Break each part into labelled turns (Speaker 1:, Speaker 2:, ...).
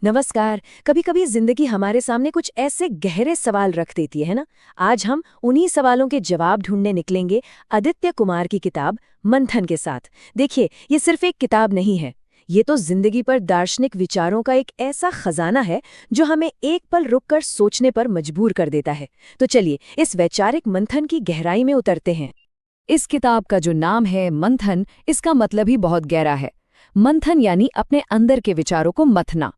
Speaker 1: नमस्कार। कभी कभी जिंदगी हमारे सामने कुछ ऐसे गहरे सवाल रख देती है ना। आज हम उन्हीं सवालों के जवाब ढूंढने निकलेंगे आदित्य कुमार की किताब मंथन के साथ। देखिए, ये सिर्फ एक किताब नहीं है, ये तो जिंदगी पर दार्शनिक विचारों का एक ऐसा खजाना है जो हमें एक पल रुककर सोचने पर मजबूर कर देता है। तो चलिए इस वैचारिक मंथन की गहराई में उतरते हैं।
Speaker 2: इस किताब का जो नाम है मंथन, इसका मतलब ही बहुत गहरा है। मंथन यानी अपने अंदर के विचारों को मथना,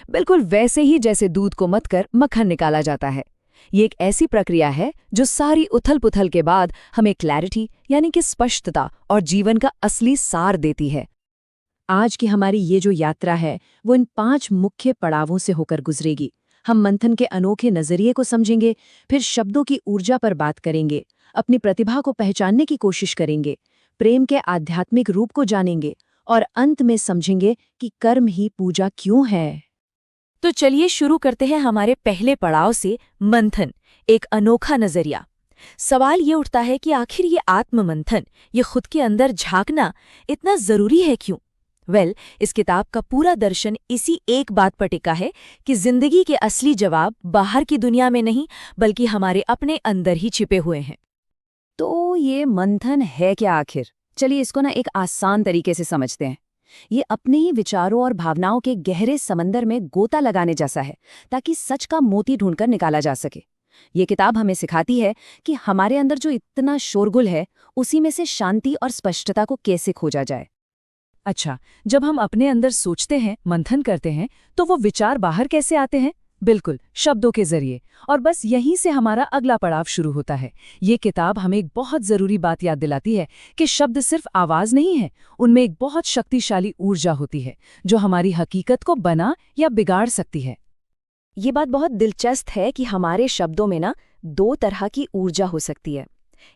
Speaker 2: बिल्कुल वैसे ही जैसे दूध को मथकर मक्खन निकाला जाता है। ये एक ऐसी प्रक्रिया है जो सारी उथल-पुथल के बाद हमें क्लैरिटी यानी कि स्पष्टता और जीवन का असली सार देती है।
Speaker 1: आज की हमारी ये जो यात्रा है वो इन 5 मुख्य पड़ावों से होकर गुजरेगी। हम मंथन के अनोखे नजरिए को समझेंगे, फिर शब्दों की ऊर्जा पर बात करेंगे, अपनी प्रतिभा को पहचानने की कोशिश करेंगे, प्रेम के आध्यात्मिक रूप को जानेंगे और अंत में समझेंगे कि कर्म ही पूजा क्यों है।
Speaker 2: तो चलिए शुरू करते हैं हमारे पहले पड़ाव से, मंथन, एक अनोखा नजरिया। सवाल ये उठता है कि आखिर ये आत्ममंथन, ये खुद के अंदर झांकना इतना जरूरी है क्यों? इस किताब का पूरा दर्शन इसी एक बात पर टिका है कि जिंदगी के असली जवाब बाहर की दुनिया में नहीं, बल्कि हमारे अपने अंदर ही छिपे हुए हैं।
Speaker 1: तो ये मंथन है क्या आखिर? चलिए इसको ना एक आसान तरीके से समझते हैं। ये अपने ही विचारों और भावनाओं के गहरे समंदर में गोता लगाने जैसा है, ताकि सच का मोती ढूंढकर निकाला जा सके। ये किताब हमें सिखाती है कि हमारे अंदर जो इतना शोरगुल है, उसी में से शांति और स्पष्टता को कैसे खोजा जाए।
Speaker 2: अच्छा, जब हम अपने अंदर सोचते हैं, मंथन करते हैं, तो वो विचार बाहर कैसे आते हैं? बिल्कुल, शब्दों के जरिए। और बस यहीं से हमारा अगला पड़ाव शुरू होता है। ये किताब हमें एक बहुत जरूरी बात याद दिलाती है कि शब्द सिर्फ आवाज नहीं है, उनमें एक बहुत शक्तिशाली ऊर्जा होती है जो हमारी हकीकत को बना या बिगाड़ सकती है।
Speaker 1: ये बात बहुत दिलचस्प है कि हमारे शब्दों में ना 2 तरह की ऊर्जा हो सकती है।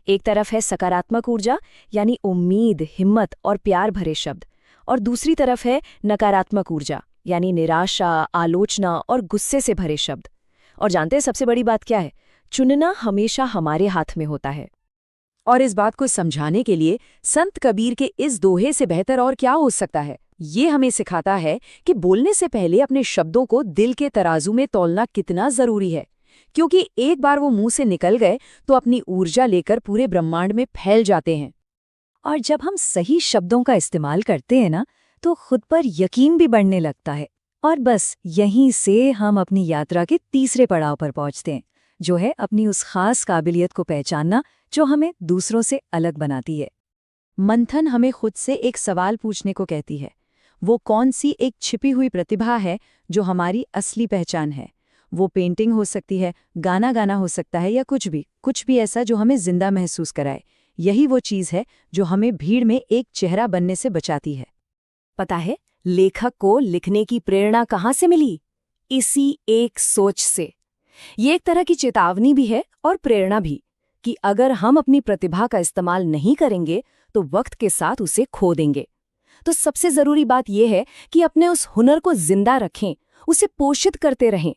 Speaker 1: एक तरफ है सकारात्मक ऊर्जा, यानी उम्मीद, हिम्मत और प्यार भरे शब्द, और दूसरी तरफ है नकारात्मक ऊर्जा, यानी निराशा, आलोचना और गुस्से से भरे शब्द। और जानते हैं सबसे बड़ी बात क्या है? चुनना हमेशा हमारे हाथ में होता है। और इस बात को समझाने के लिए संत कबीर के इस दोहे से बेहतर और क्या हो सकता है? ये हमें सिखाता है कि बोलने से पहले अपने शब्दों को दिल के तराजू में तौलना कितना जरूरी है, क्योंकि एक बार वो मुंह से निकल गए तो अपनी ऊर्जा लेकर पूरे ब्रह्मांड में फैल जाते हैं। और जब हम सही शब्दों का इस्तेमाल करते हैं ना, तो खुद पर यकीन भी बढ़ने लगता है। और बस यहीं से हम अपनी यात्रा के तीसरे पड़ाव पर पहुंचते हैं, जो है अपनी उस खास काबिलियत को पहचानना जो हमें दूसरों से अलग बनाती है। मंथन हमें खुद से एक सवाल पूछने को कहती है, वो कौन सी एक छिपी हुई प्रतिभा है जो हमारी असली पहचान है। वो पेंटिंग हो सकती है, गाना गाना हो सकता है, या कुछ भी ऐसा जो हमें जिंदा महसूस कराए। यही वो चीज़ है जो हमें भीड़ में एक चेहरा बनने से बचाती है। पता है, लेखक को लिखने की प्रेरणा कहाँ से मिली? इसी एक सोच से। ये एक तरह की चेतावनी भी है और प्रेरणा भी, कि अगर हम अपनी प्रतिभा का इस्तेमाल नहीं करेंगे तो वक्त के साथ उसे खो देंगे। तो सबसे जरूरी बात यह है कि अपने उस हुनर को जिंदा रखें, उसे पोषित करते रहें।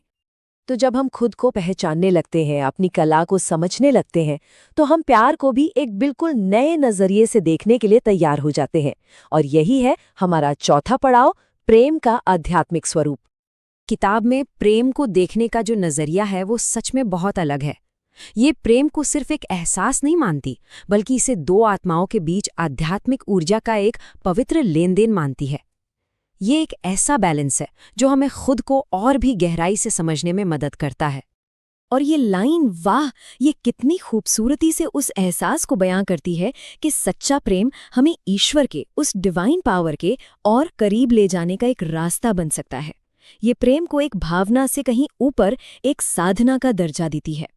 Speaker 1: तो जब हम खुद को पहचानने लगते हैं, अपनी कला को समझने लगते हैं, तो हम प्यार को भी एक बिल्कुल नए नजरिए से देखने के लिए तैयार हो जाते हैं। और यही है हमारा चौथा पड़ाव, प्रेम का आध्यात्मिक स्वरूप। किताब में प्रेम को देखने का जो नजरिया है वो सच में बहुत अलग है। ये प्रेम को सिर्फ एक एहसास नहीं मानती, बल्कि इसे 2 आत्माओं के बीच आध्यात्मिक ऊर्जा का एक पवित्र लेनदेन मानती है। ये एक ऐसा बैलेंस है जो हमें खुद को और भी गहराई से समझने में मदद करता है। और ये लाइन, वाह, ये कितनी खूबसूरती से उस एहसास को बयां करती है कि सच्चा प्रेम हमें ईश्वर के, उस डिवाइन पावर के और करीब ले जाने का एक रास्ता बन सकता है। ये प्रेम को एक भावना से कहीं ऊपर एक साधना का दर्जा देती है।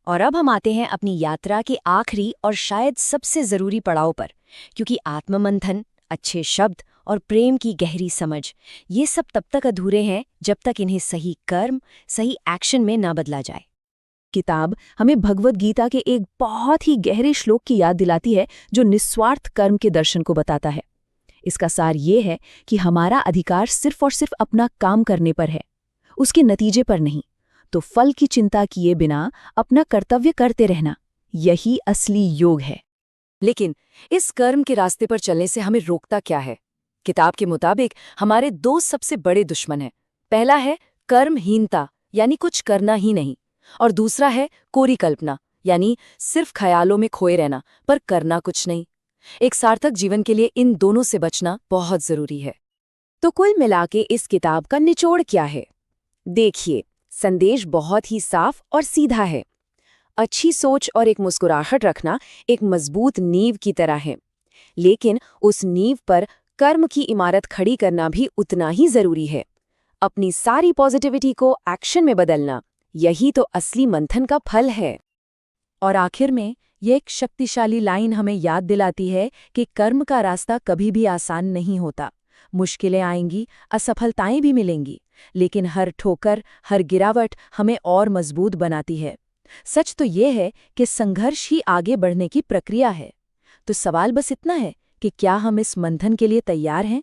Speaker 1: और अब हम आते हैं अपनी यात्रा के आखिरी और शायद सबसे जरूरी पड़ाव पर, क्योंकि आत्ममंथन, अच्छे शब्द और प्रेम की गहरी समझ, ये सब तब तक अधूरे हैं जब तक इन्हें सही कर्म, सही एक्शन में न बदला जाए। किताब हमें भगवद गीता के एक बहुत ही गहरे श्लोक की याद दिलाती है जो निस्वार्थ कर्म के दर्शन को बताता है। इसका सार ये है कि हमारा अधिकार सिर्फ और सिर्फ अपना काम करने पर है, उसके नतीजे पर नहीं। तो फल की चिंता किए बिना अपना कर्तव्य करते रहना, यही असली योग है। लेकिन इस कर्म के रास्ते पर चलने से हमें रोकता क्या है? किताब के मुताबिक हमारे 2 सबसे बड़े दुश्मन हैं। पहला है कर्महीनता, यानी कुछ करना ही नहीं, और दूसरा है कोरी कल्पना, यानी सिर्फ ख्यालों में खोए रहना पर करना कुछ नहीं। एक सार्थक जीवन के लिए इन दोनों से बचना बहुत जरूरी है। तो कुल मिलाके इस किताब का निचोड़ क्या है? देखिए, संदेश बहुत ही साफ और सीधा है। अच्छी सोच और एक मुस्कुराहट रखना एक मजबूत नींव की तरह है, लेकिन उस नींव पर कर्म की इमारत खड़ी करना भी उतना ही जरूरी है। अपनी सारी पॉजिटिविटी को एक्शन में बदलना, यही तो असली मंथन का फल है।
Speaker 2: और आखिर में ये एक शक्तिशाली लाइन हमें याद दिलाती है कि कर्म का रास्ता कभी भी आसान नहीं होता। मुश्किलें आएंगी, असफलताएं भी मिलेंगी, लेकिन हर ठोकर, हर गिरावट हमें और मजबूत बनाती है। सच तो ये है कि संघर्ष ही आगे बढ़ने की प्रक्रिया है। तो सवाल बस इतना है कि क्या हम इस मंथन के लिए तैयार हैं?